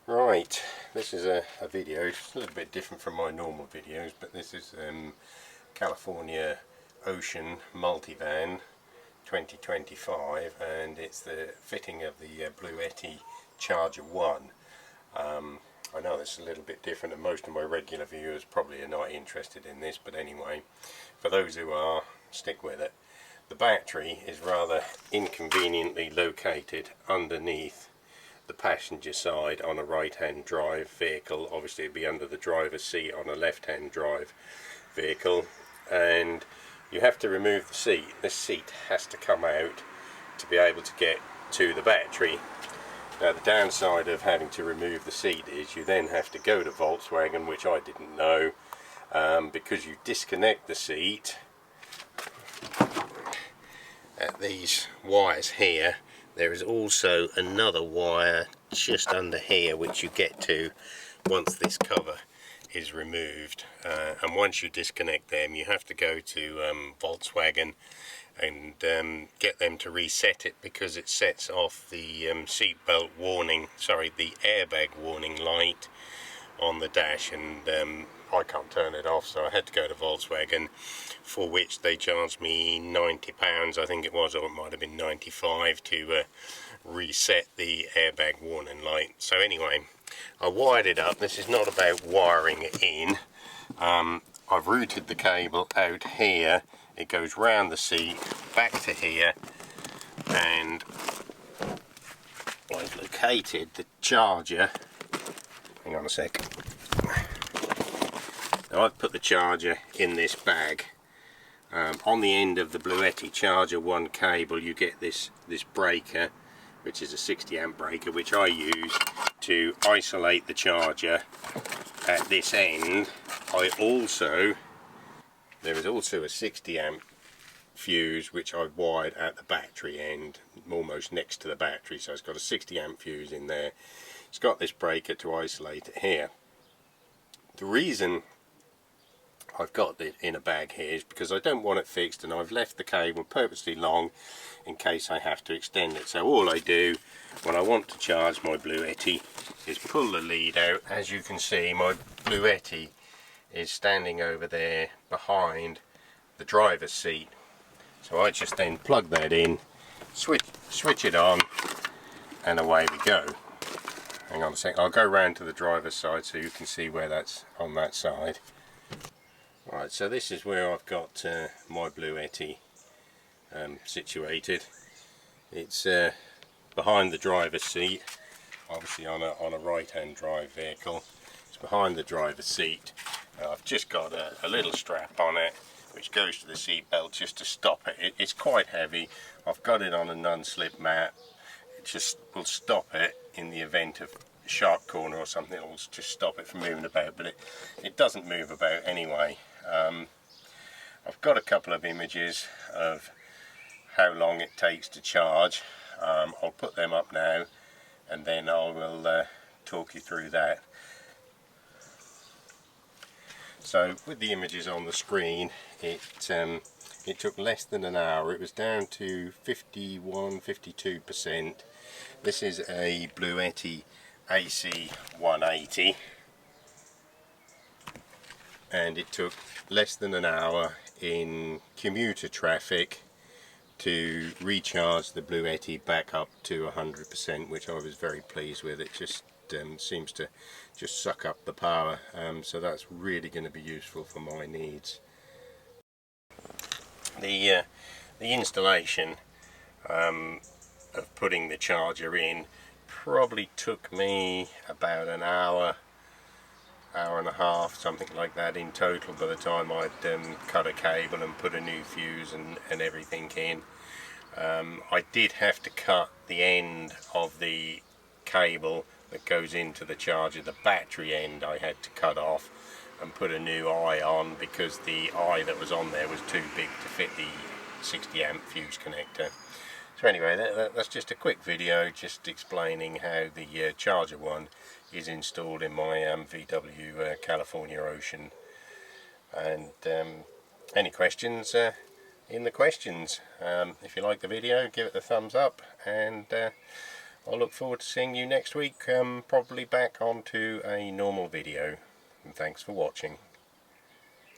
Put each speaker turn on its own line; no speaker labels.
Right, this is a video. It's a little bit different from my normal videos, but this is California Ocean Multivan 2025, and it's the fitting of the Bluetti Charger 1. I know this is a little bit different, and most of my regular viewers probably are not interested in this, but anyway, for those who are, stick with it. The battery is rather inconveniently located underneath the passenger side on a right-hand drive vehicle. Obviously it'd be under the driver's seat on a left-hand drive vehicle, and you have to remove the seat. This seat has to come out to be able to get to the battery. Now the downside of having to remove the seat is you then have to go to Volkswagen, which I didn't know, because you disconnect the seat at these wires here. There is also another wire just under here which you get to once this cover is removed, and once you disconnect them you have to go to Volkswagen and get them to reset it, because it sets off the seatbelt warning, sorry, the airbag warning light on the dash, and I can't turn it off, so I had to go to Volkswagen, for which they charged me £90, I think it was, or it might have been 95, to reset the airbag warning light. So anyway, I wired it up. This is not about wiring it in. I've routed the cable out here. It goes round the seat, back to here, and I've located the charger. Hang on a sec. Now I've put the charger in this bag. On the end of the Bluetti Charger 1 cable you get this breaker, which is a 60 amp breaker, which I use to isolate the charger at this end. There is also a 60 amp fuse which I've wired at the battery end, almost next to the battery, so it's got a 60 amp fuse in there. It's got this breaker to isolate it here. The reason I've got it in a bag here is because I don't want it fixed, and I've left the cable purposely long in case I have to extend it. So all I do when I want to charge my Bluetti is pull the lead out. As you can see, my Bluetti is standing over there behind the driver's seat, so I just then plug that in, switch it on, and away we go. Hang on a sec, I'll go round to the driver's side so you can see where that's on that side. Right, so this is where I've got my Bluetti situated. It's behind the driver's seat, obviously on a right-hand drive vehicle. It's behind the driver's seat. I've just got a little strap on it which goes to the seat belt just to stop it. It's quite heavy. I've got it on a non-slip mat. It just will stop it in the event of a sharp corner or something. It will just stop it from moving about, but it doesn't move about anyway. I've got a couple of images of how long it takes to charge. I'll put them up now, and then I will talk you through that. So with the images on the screen, it took less than an hour. It was down to 51–52%. This is a Bluetti AC180, and it took less than an hour in commuter traffic to recharge the Bluetti back up to 100%, which I was very pleased with. It just seems to just suck up the power, so that's really going to be useful for my needs. The installation of putting the charger in probably took me about an hour and a half, something like that in total, by the time I'd cut a cable and put a new fuse and everything in. I did have to cut the end of the cable that goes into the charger, the battery end I had to cut off and put a new eye on, because the eye that was on there was too big to fit the 60 amp fuse connector. So anyway, that's just a quick video just explaining how the Charger 1 is installed in my VWCalifornia Ocean. And any questions in the questions. If you like the video, give it a thumbs up, and I look forward to seeing you next week, probably back onto a normal video. And thanks for watching.